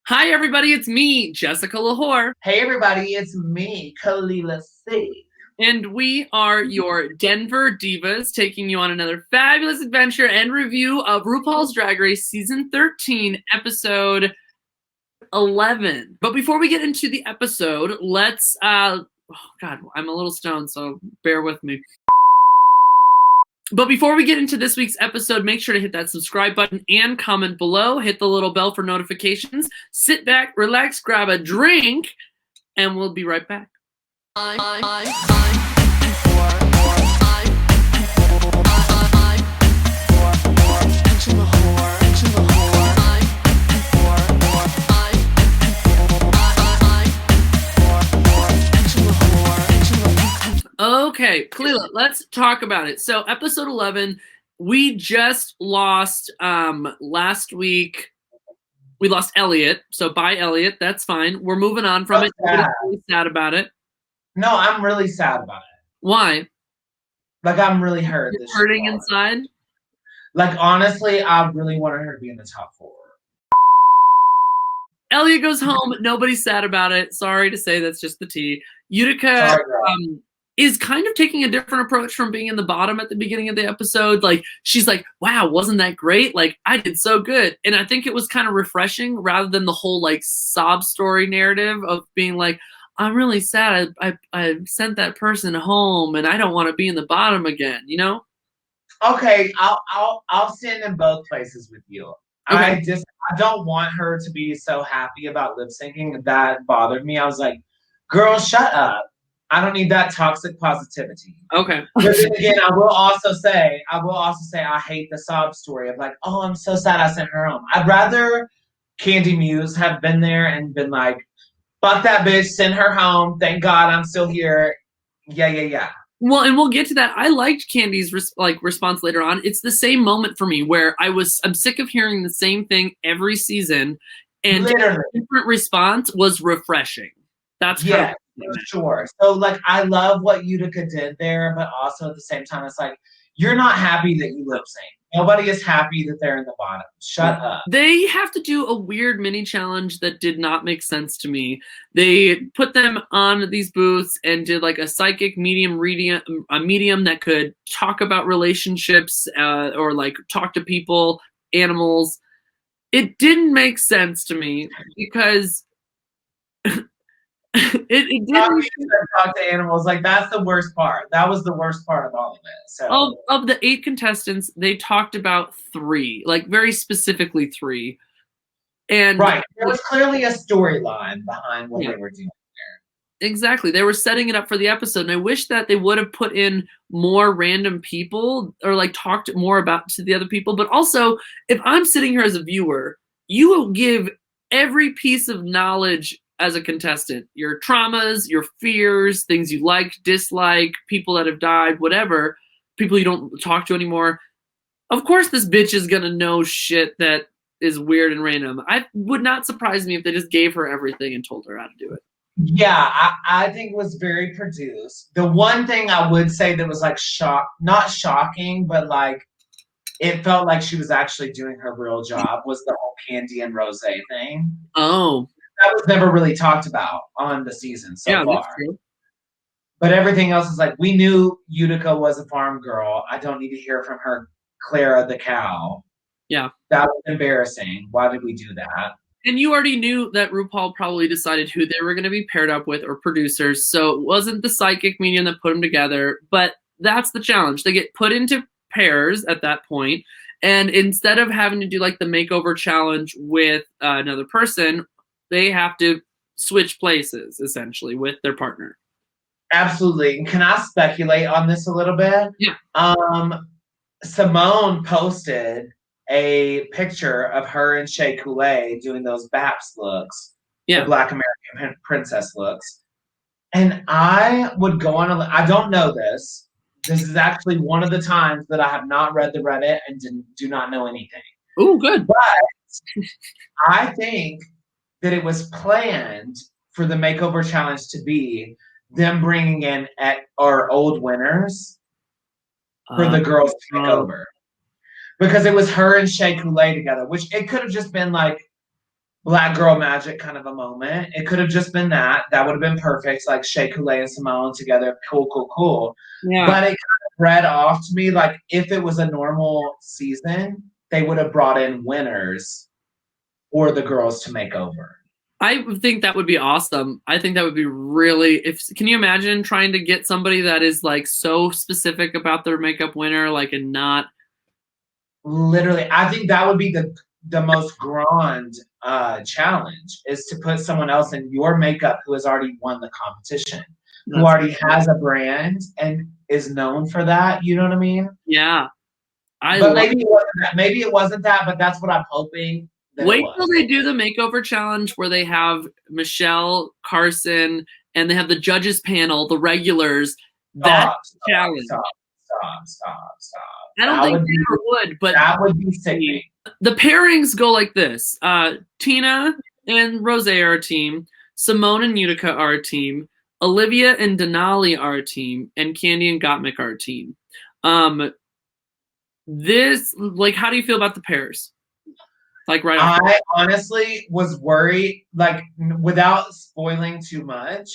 Hi, everybody. It's me, Jessica Lahore. Hey everybody, it's me, Kelela. And we are your Denver Divas, taking you on another fabulous adventure and review of RuPaul's Drag Race Season 13, Episode 11. But before we get into the episode, let's, oh God, I'm a little stoned, so bear with me. But before we get into this week's episode, make sure to hit that subscribe button and comment below. Hit the little bell for notifications. Sit back, relax, grab a drink, and we'll be right back. Okay, Kelela, let's talk about it. So, episode 11, we just lost last week. We lost Elliot, so bye Elliot. That's fine. We're moving on from it. Sad. Really sad about it. No, I'm really sad about it. Why? Like, I'm really hurt. You're hurting inside? Like, honestly, I really wanted her to be in the top 4. Elliot goes home. Nobody's sad about it. Sorry to say, that's just the tea. Utica is kind of taking a different approach from being in the bottom at the beginning of the episode. Like, she's like, wow, wasn't that great? Like, I did so good. And I think it was kind of refreshing rather than the whole like sob story narrative of being like, I'm really sad. I sent that person home and I don't want to be in the bottom again, you know? Okay, I'll stand in both places with you. Okay. I don't want her to be so happy about lip syncing. That bothered me. I was like, girl, shut up. I don't need that toxic positivity. Okay. But then again, I will also say I hate the sob story of like, oh, I'm so sad I sent her home. I'd rather Candy Muse have been there and been like, fuck that bitch, send her home. Thank God I'm still here. Yeah. Well, and we'll get to that. I liked Candy's response later on. It's the same moment for me where I'm sick of hearing the same thing every season, and a different response was refreshing. That's for sure. So like, I love what Utica did there, but also at the same time, it's like, you're not happy that you lip sync. Nobody is happy that they're in the bottom. Shut up. They have to do a weird mini challenge that did not make sense to me. They put them on these booths and did like a psychic medium reading, a medium that could talk about relationships or like talk to people, animals. It didn't make sense to me because it didn't talk to animals. Like, that's the worst part. That was the worst part of all of it. So of the 8 contestants, they talked about 3, like very specifically 3. And right, there was clearly a storyline behind what they were doing there. Exactly. They were setting it up for the episode, and I wish that they would have put in more random people or like talked more about to the other people. But also, if I'm sitting here as a viewer, you will give every piece of knowledge as a contestant, your traumas, your fears, things you like, dislike, people that have died, whatever, people you don't talk to anymore. Of course, this bitch is gonna know shit that is weird and random. I would not surprise me if they just gave her everything and told her how to do it. Yeah, I think it was very produced. The one thing I would say that was like not shocking, but like it felt like she was actually doing her real job was the whole Candy and Rose thing. Oh. That was never really talked about on the season so far. That's true. But everything else is like, we knew Utica was a farm girl. I don't need to hear from her, Clara the cow. Yeah. That was embarrassing. Why did we do that? And you already knew that RuPaul probably decided who they were going to be paired up with or producers. So it wasn't the psychic medium that put them together. But that's the challenge. They get put into pairs at that point. And instead of having to do like the makeover challenge with another person, they have to switch places, essentially, with their partner. Absolutely. Can I speculate on this a little bit? Yeah. Simone posted a picture of her and Shea Coulee doing those BAPS looks, the Black American Princess looks. And I would go on, I don't know this. This is actually one of the times that I have not read the Reddit and do not know anything. Oh, good. But I think that it was planned for the makeover challenge to be them bringing in our old winners for the girls to take over. Because it was her and Shea Coulee together, which it could have just been like Black girl magic kind of a moment. It could have just been that. That would have been perfect. Like Shea Coulee and Simone together. Cool, cool, cool. Yeah. But it kind of read off to me like if it was a normal season, they would have brought in winners for the girls to make over. I think that would be awesome. I think that would be really, can you imagine trying to get somebody that is like so specific about their makeup winner, like, and not. Literally, I think that would be the most grand challenge, is to put someone else in your makeup who has already won the competition, who already has a brand and is known for that. You know what I mean? Yeah. Maybe it wasn't that, but that's what I'm hoping. Wait till they do the makeover challenge where they have Michelle, Carson, and they have the judges panel, the regulars. That challenge. Stop. I don't think they ever would, but that would be sickening. The pairings go like this. Tina and Rose are a team. Simone and Utica are a team. Olivia and Denali are a team. And Candy and Gottmik are a team. How do you feel about the pairs? Like right off. I honestly was worried, like without spoiling too much,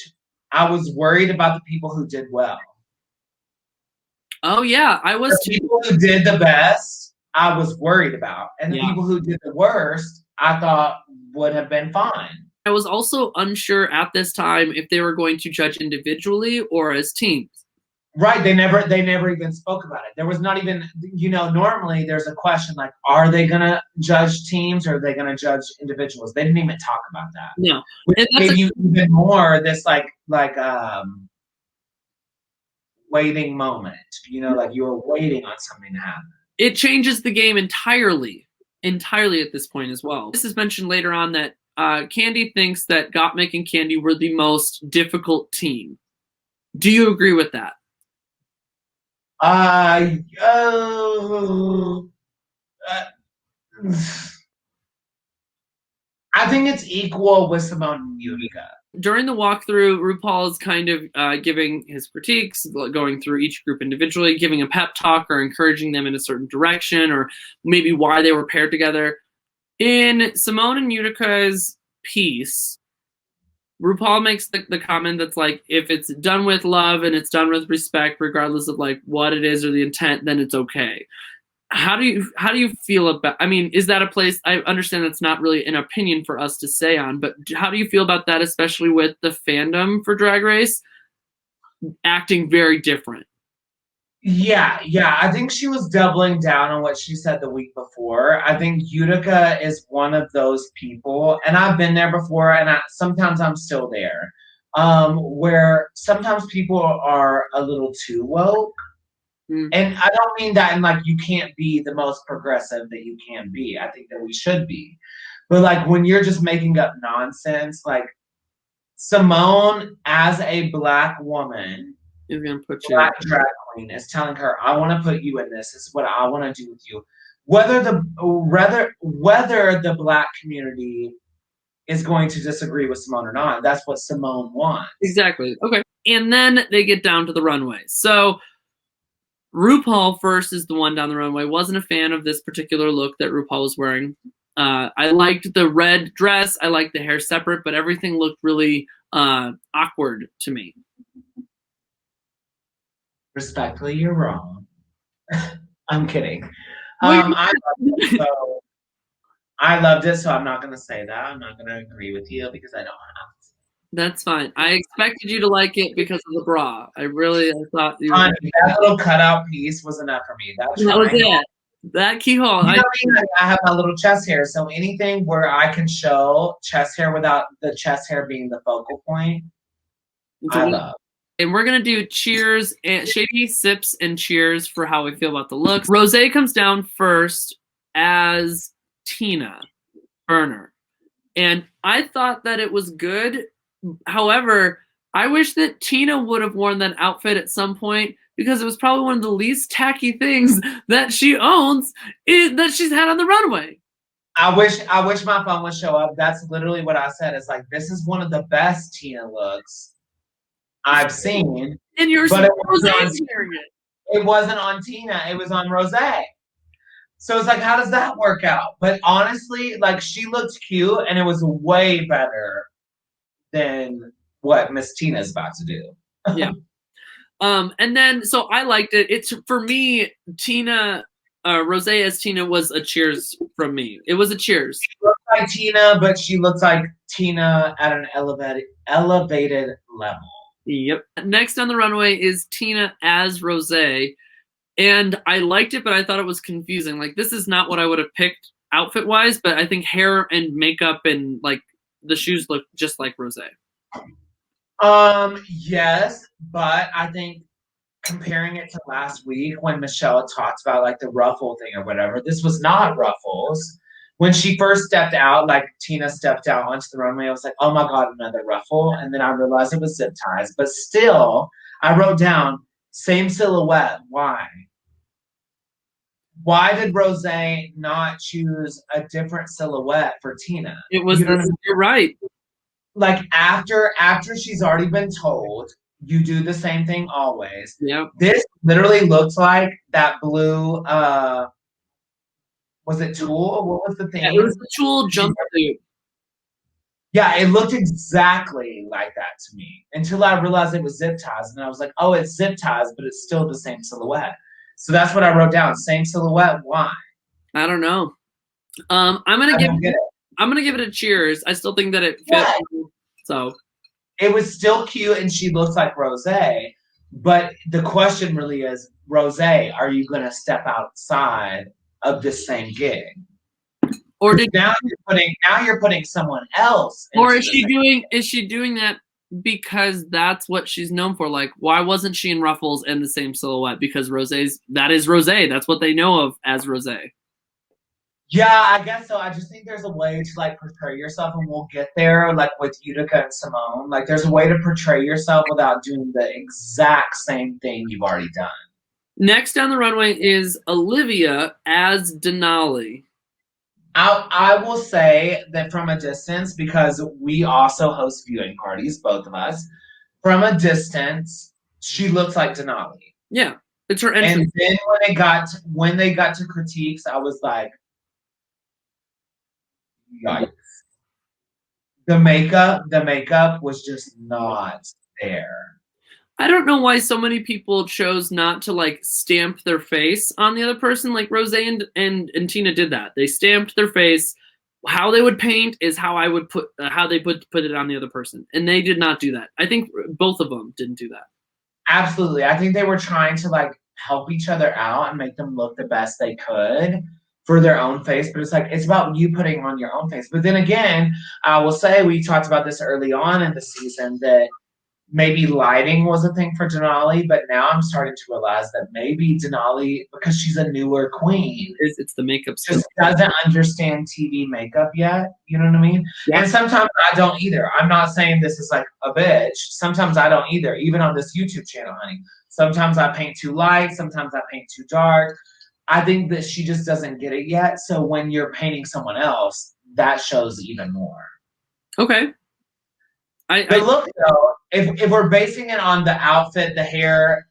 I was worried about the people who did well. Oh yeah, I was too. The people who did the best, I was worried about. And the people who did the worst, I thought would have been fine. I was also unsure at this time if they were going to judge individually or as teams. Right, they never even spoke about it. There was not even, normally there's a question like, are they gonna judge teams or are they gonna judge individuals? They didn't even talk about that. No, which gave you even more this like waiting moment. Like you were waiting on something to happen. It changes the game entirely at this point as well. This is mentioned later on that Candy thinks that Gottmik and Candy were the most difficult team. Do you agree with that? I think it's equal with Simone and Utica. During the walkthrough, Rupaul is kind of giving his critiques, going through each group individually, giving a pep talk or encouraging them in a certain direction, or maybe why they were paired together. In Simone and Utica's piece, Rupaul makes the comment that's like, if it's done with love and it's done with respect, regardless of like what it is or the intent, then it's okay. How do you feel about, I mean, is that a place, I understand that's not really an opinion for us to say on, but how do you feel about that, especially with the fandom for Drag Race acting very different? Yeah. I think she was doubling down on what she said the week before. I think Utica is one of those people, and I've been there before, and sometimes I'm still there, where sometimes people are a little too woke. And I don't mean that in like you can't be the most progressive that you can be. I think that we should be. But like when you're just making up nonsense, like Simone as a Black woman, is gonna put Black drag queen is telling her, I want to put you in this. This is what I want to do with you. Whether the Black community is going to disagree with Simone or not, that's what Simone wants. Exactly. Okay. And then they get down to the runway. So RuPaul first is the one down the runway. Wasn't a fan of this particular look that RuPaul was wearing. I liked the red dress. I liked the hair separate, but everything looked really awkward to me. Respectfully, you're wrong. I'm kidding. I loved it, so I'm not going to say that. I'm not going to agree with you because I don't have to. That's fine. I expected you to like it because of the bra. I thought you. That little cutout piece was enough for me. That was it. That keyhole. I have my little chest hair, so anything where I can show chest hair without the chest hair being the focal point, I love. And we're gonna do cheers and shady sips and cheers for how we feel about the looks. Rose comes down first as Tina Burner, and I thought that it was good. However, I wish that Tina would have worn that outfit at some point because it was probably one of the least tacky things that she owns that she's had on the runway. I wish my phone would show up. That's literally what I said. It's like, this is one of the best Tina looks I've seen. And yours, but it wasn't on Tina. It was on Rose. So it's like, how does that work out? But honestly, like she looked cute and it was way better than what Miss Tina's about to do. Yeah. And then so I liked it. It's for me, Tina, Rose as Tina was a cheers from me. It was a cheers. She looks like Tina, but she looks like Tina at an elevated level. Yep. Next on the runway is Tina as Rose. And I liked it, but I thought it was confusing. Like, this is not what I would have picked outfit wise, but I think hair and makeup and like the shoes look just like Rose. Yes, but I think comparing it to last week when Michelle talked about like the ruffle thing or whatever, this was not ruffles. When she first stepped out, like Tina stepped out onto the runway, I was like, oh my God, another ruffle. And then I realized it was zip ties. But still, I wrote down same silhouette. Why? Why did Rose not choose a different silhouette for Tina? It was, you're right. Like after she's already been told, you do the same thing always. Yeah. This literally looks like that blue was it Tulle? What was the thing? Yeah, it was the Tulle jumpsuit. Yeah, it looked exactly like that to me until I realized it was zip ties. And I was like, oh, it's zip ties, but it's still the same silhouette. So that's what I wrote down. Same silhouette. Why? I don't know. I'm gonna give it a cheers. I still think that it fits. Yeah. So it was still cute and she looks like Rose. But the question really is, Rose, are you gonna step outside of this same gig? Or now you're putting someone else. Or is she doing that because that's what she's known for? Like, why wasn't she in ruffles and the same silhouette? Because that is Rose. That's what they know of as Rose. Yeah, I guess so. I just think there's a way to like portray yourself, and we'll get there. Like with Utica and Simone, like there's a way to portray yourself without doing the exact same thing you've already done. Next down the runway is Olivia as Denali. I will say that from a distance, because we also host viewing parties, both of us. From a distance, she looks like Denali. Yeah, it's her entrance. And then when they got to critiques, I was like, yikes. The makeup was just not there. I don't know why so many people chose not to like stamp their face on the other person. Like Rose and Tina did that. They stamped their face. How they would paint is how I would put it on the other person, and they did not do that. I think both of them didn't do that. Absolutely, I think they were trying to like help each other out and make them look the best they could for their own face, but it's about you putting on your own face. But then again, I will say we talked about this early on in the season that maybe lighting was a thing for Denali, but now I'm starting to realize that maybe Denali, because she's a newer queen, it's the makeup, just doesn't understand TV makeup yet. You know what I mean? Yeah. And sometimes I don't either. I'm not saying this is like a bitch. Sometimes I don't either, even on this YouTube channel, honey. Sometimes I paint too light. Sometimes I paint too dark. I think that she just doesn't get it yet. So when you're painting someone else, that shows even more. Okay. But look, though, if we're basing it on the outfit, the hair,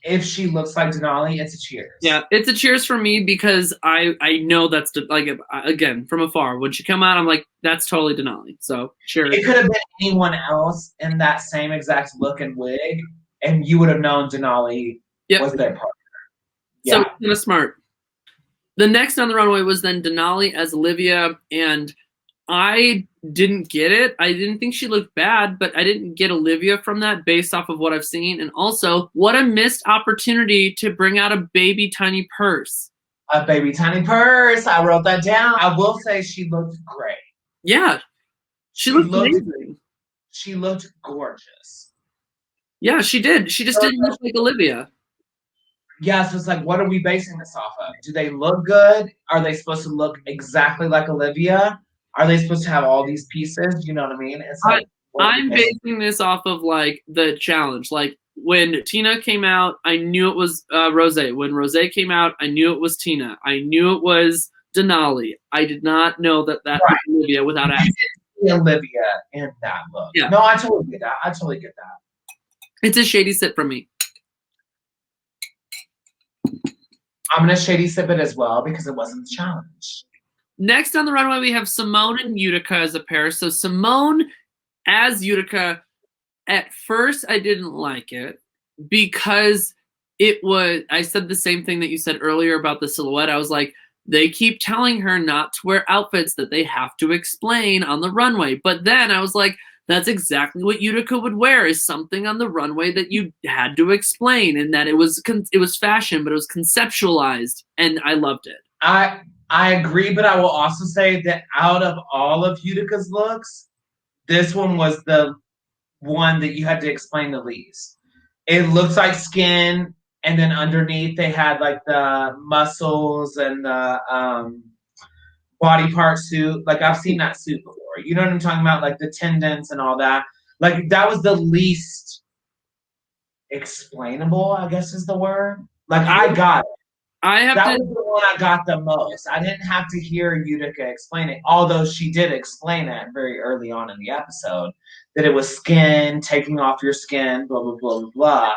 if she looks like Denali, it's a cheers. Yeah, it's a cheers for me because I know that's like, again, from afar. When she come out, I'm like, that's totally Denali. So cheers. It could have been anyone else in that same exact look and wig, and you would have known Denali was their partner. Yeah. So kind of smart. The next on the runway was then Denali as Olivia, and I didn't get it. I didn't think she looked bad, but I didn't get Olivia from that based off of what I've seen. And also, what a missed opportunity to bring out a baby tiny purse. A baby tiny purse. I wrote that down. I will say she looked great. Yeah. She looked amazing. She looked gorgeous. Yeah, she did. She just didn't look like Olivia. Yeah, so it's like, what are we basing this off of? Do they look good? Are they supposed to look exactly like Olivia? Are they supposed to have all these pieces? You know what I mean? It's like, I'm basing this off of like the challenge. Like when Tina came out, I knew it was Rose. When Rose came out, I knew it was Tina. I knew it was Denali. I did not know that was Olivia without asking. Olivia in that look. Yeah. No, I totally get that. It's a shady sip from me. I'm going to shady sip it as well because it wasn't the challenge. Next on the runway, we have Simone and Utica as a pair. So Simone as Utica, at first I didn't like it because I said the same thing that you said earlier about the silhouette. I was like, they keep telling her not to wear outfits that they have to explain on the runway. But then I was like, that's exactly what Utica would wear, is something on the runway that you had to explain, and that it was fashion, but it was conceptualized, and I loved it. I agree, but I will also say that out of all of Utica's looks, this one was the one that you had to explain the least. It looks like skin, and then underneath they had like the muscles and the body part suit. Like I've seen that suit before. You know what I'm talking about? Like the tendons and all that. Like that was the least explainable, I guess is the word. Like I got it. That was the one I got the most. I didn't have to hear Utica explain it, although she did explain it very early on in the episode, that it was skin, taking off your skin, blah, blah, blah, blah, blah.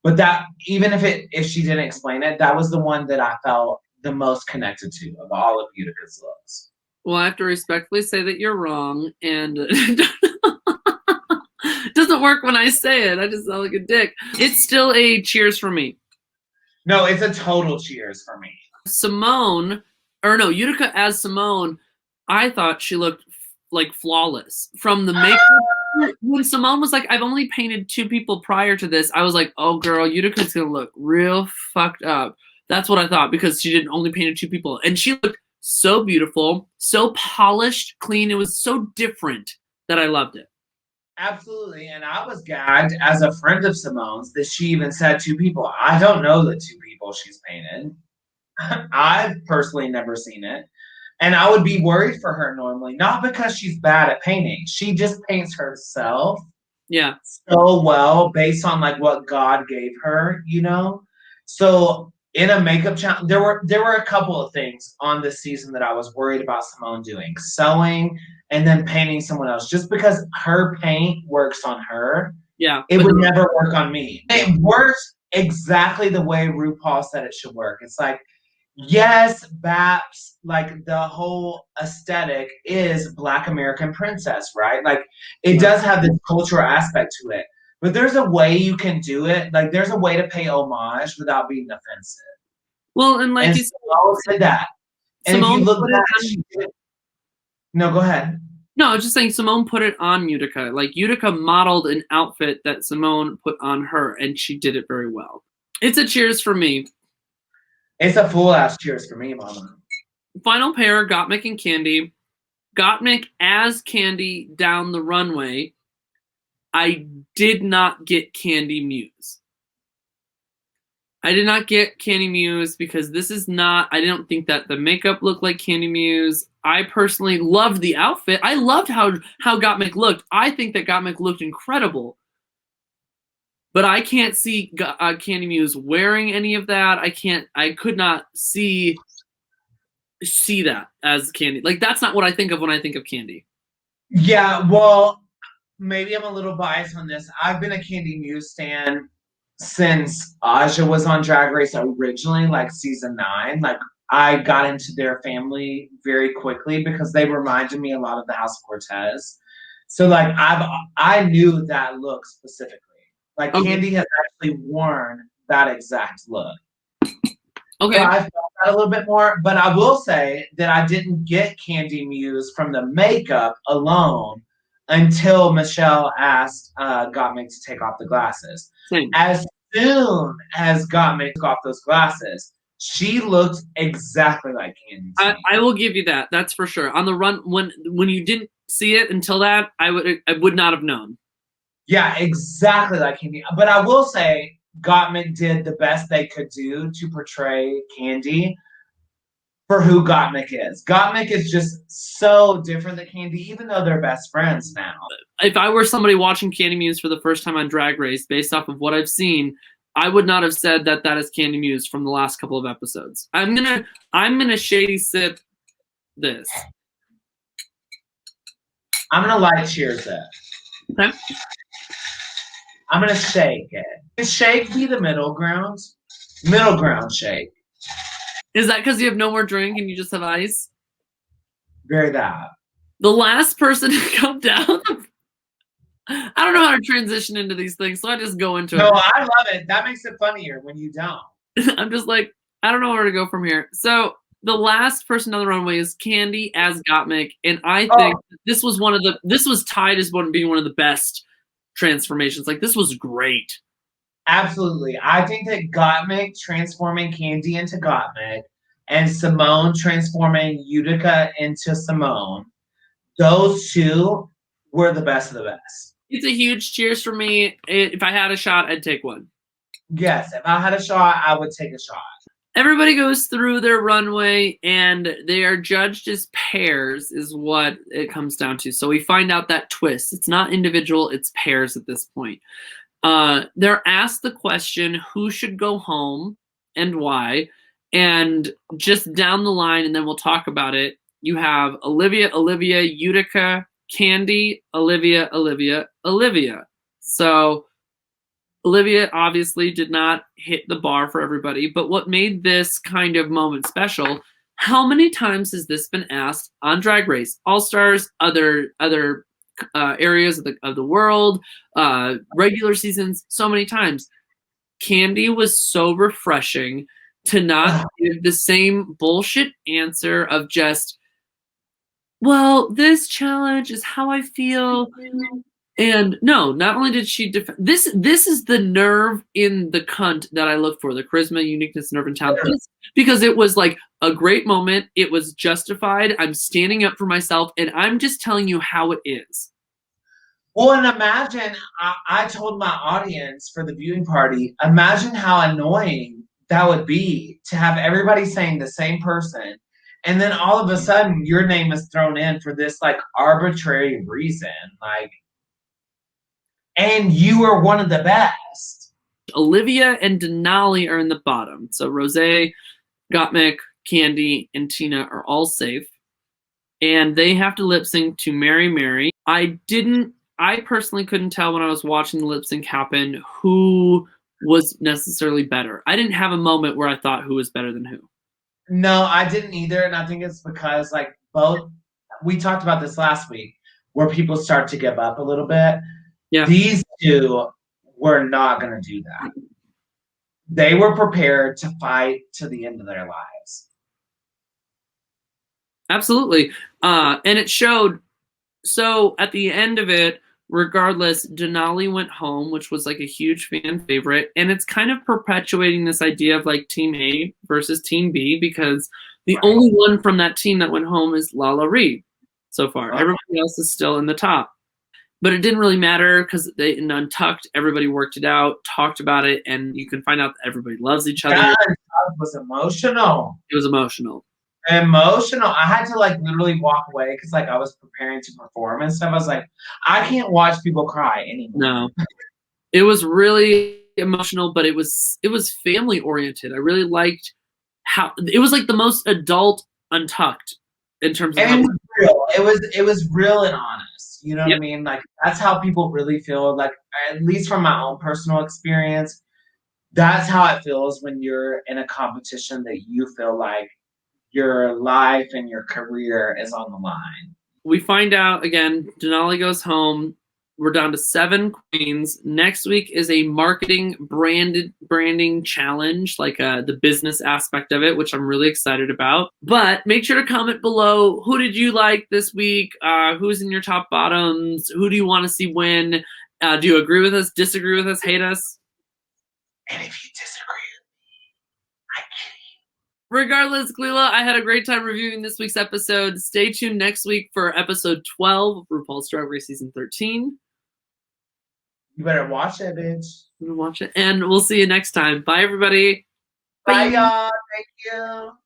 But that, even if she didn't explain it, that was the one that I felt the most connected to of all of Utica's looks. Well, I have to respectfully say that you're wrong, and it doesn't work when I say it. I just sound like a dick. It's still a cheers for me. No, it's a total cheers for me. Utica as Simone, I thought she looked like flawless. From the makeup, when Simone was like, I've only painted 2 people prior to this, I was like, oh girl, Utica's gonna look real fucked up. That's what I thought, because she didn't only painted 2 people. And she looked so beautiful, so polished, clean. It was so different that I loved it. Absolutely, and I was gagged as a friend of Simone's that she even said 2 people. I don't know the 2 people she's painted. I've personally never seen it. And I would be worried for her normally, not because she's bad at painting. She just paints herself so well based on like what God gave her, you know? So in a makeup challenge, there were a couple of things on this season that I was worried about Simone doing. Sewing and then painting someone else. Just because her paint works on her, it would never work on me. It works exactly the way RuPaul said it should work. It's like, yes, BAPS, like the whole aesthetic is Black American princess, right? Like it does have this cultural aspect to it. But there's a way you can do it. Like there's a way to pay homage without being offensive. Well, and like you said that. And Simone, if you look back, no, go ahead. No, I was just saying Simone put it on Utica. Like Utica modeled an outfit that Simone put on her, and she did it very well. It's a cheers for me. It's a full ass cheers for me, mama. Final pair, Gottmik and Candy. Gottmik as Candy down the runway. I did not get Candy Muse. I did not get Candy Muse because this is not, I don't think that the makeup looked like Candy Muse. I personally loved the outfit. I loved how Gottmik looked. I think that Gottmik looked incredible. But I can't see Candy Muse wearing any of that. I could not see that as Candy. Like, that's not what I think of when I think of Candy. Yeah, well, maybe I'm a little biased on this. I've been a Candy Muse stan since Aja was on Drag Race originally, like season 9. Like, I got into their family very quickly because they reminded me a lot of the House of Cortez. So, like, I knew that look specifically. Like, Candy has actually worn that exact look. Okay. So I felt that a little bit more, but I will say that I didn't get Candy Muse from the makeup alone until Michelle asked Gottmik to take off the glasses. As soon as Gottmik took off those glasses, she looked exactly like Candy. I will give you that. That's for sure. On the run, when you didn't see it until that, I would not have known. Yeah, exactly like Candy. But I will say Gottmik did the best they could do to portray Candy for who Gottmik is. Gottmik is just so different than Candy, even though they're best friends now. If I were somebody watching Candy Muse for the first time on Drag Race, based off of what I've seen, I would not have said that is Candy Muse from the last couple of episodes. I'm gonna shady sip this. I'm gonna light cheers it. Okay. I'm gonna shake it. Can shake be the middle ground? Middle ground shake. Is that because you have no more drink and you just have ice? Very that. The last person to come down. I don't know how to transition into these things, so I just go into it. No, I love it. That makes it funnier when you don't. I'm just like, I don't know where to go from here. So the last person on the runway is Candy as Gottmik, and I think this was tied as being one of the best transformations. Like, this was great. Absolutely. I think that Gottmik transforming Candy into Gottmik and Simone transforming Utica into Simone, those two were the best of the best. It's a huge cheers for me. If I had a shot, I'd take one. Yes, if I had a shot, I would take a shot. Everybody goes through their runway and they are judged as pairs is what it comes down to. So we find out that twist. It's not individual, it's pairs at this point. They're asked the question, who should go home and why? And just down the line, and then we'll talk about it, you have Olivia, Utica, Candy, Olivia. So Olivia obviously did not hit the bar for everybody, but what made this kind of moment special, how many times has this been asked on Drag Race, All Stars, other areas of the world, regular seasons, so many times. Candy was so refreshing to not give the same bullshit answer of just, well, this challenge is how I feel. And no, not only did she this is the nerve in the cunt that I look for, the charisma, uniqueness, nerve, and talent. Because it was like a great moment. It was justified. I'm standing up for myself, and I'm just telling you how it is. Well, and imagine, I told my audience for the viewing party, imagine how annoying that would be to have everybody saying the same person. And then all of a sudden your name is thrown in for this like arbitrary reason. Like, and you are one of the best. Olivia and Denali are in the bottom. So Rosé, Gottmik, Candy, and Tina are all safe. And they have to lip sync to Mary Mary. I personally couldn't tell when I was watching the lip sync happen who was necessarily better. I didn't have a moment where I thought who was better than who. No, I didn't either. And I think it's because like we talked about this last week where people start to give up a little bit. Yeah. These two were not going to do that. They were prepared to fight to the end of their lives. Absolutely. And it showed. So at the end of it, regardless, Denali went home, which was like a huge fan favorite. And it's kind of perpetuating this idea of like Team A versus Team B, because the only one from that team that went home is Lala Ree so far. Everybody else is still in the top. But it didn't really matter because in Untucked, everybody worked it out, talked about it, and you can find out that everybody loves each other. That was emotional. It was emotional. I had to like literally walk away because like I was preparing to perform and stuff. I was like, I can't watch people cry anymore. No, it was really emotional, but it was family oriented. I really liked how it was like the most adult Untucked in terms of. And it was real. It was real and honest. You know what I mean? Like that's how people really feel. Like at least from my own personal experience, that's how it feels when you're in a competition that you feel like your life and your career is on the line. We find out again, Denali goes home. We're down to 7 queens. Next week is a marketing branding challenge, like the business aspect of it, which I'm really excited about. But make sure to comment below, who did you like this week? Who's in your top bottoms? Who do you want to see win? Do you agree with us, disagree with us, hate us? And if you disagree, regardless, Kelela, I had a great time reviewing this week's episode. Stay tuned next week for episode 12 of RuPaul's Drag Race Season 13. You better watch it, bitch. Watch it. And we'll see you next time. Bye, everybody. Bye, y'all. Thank you.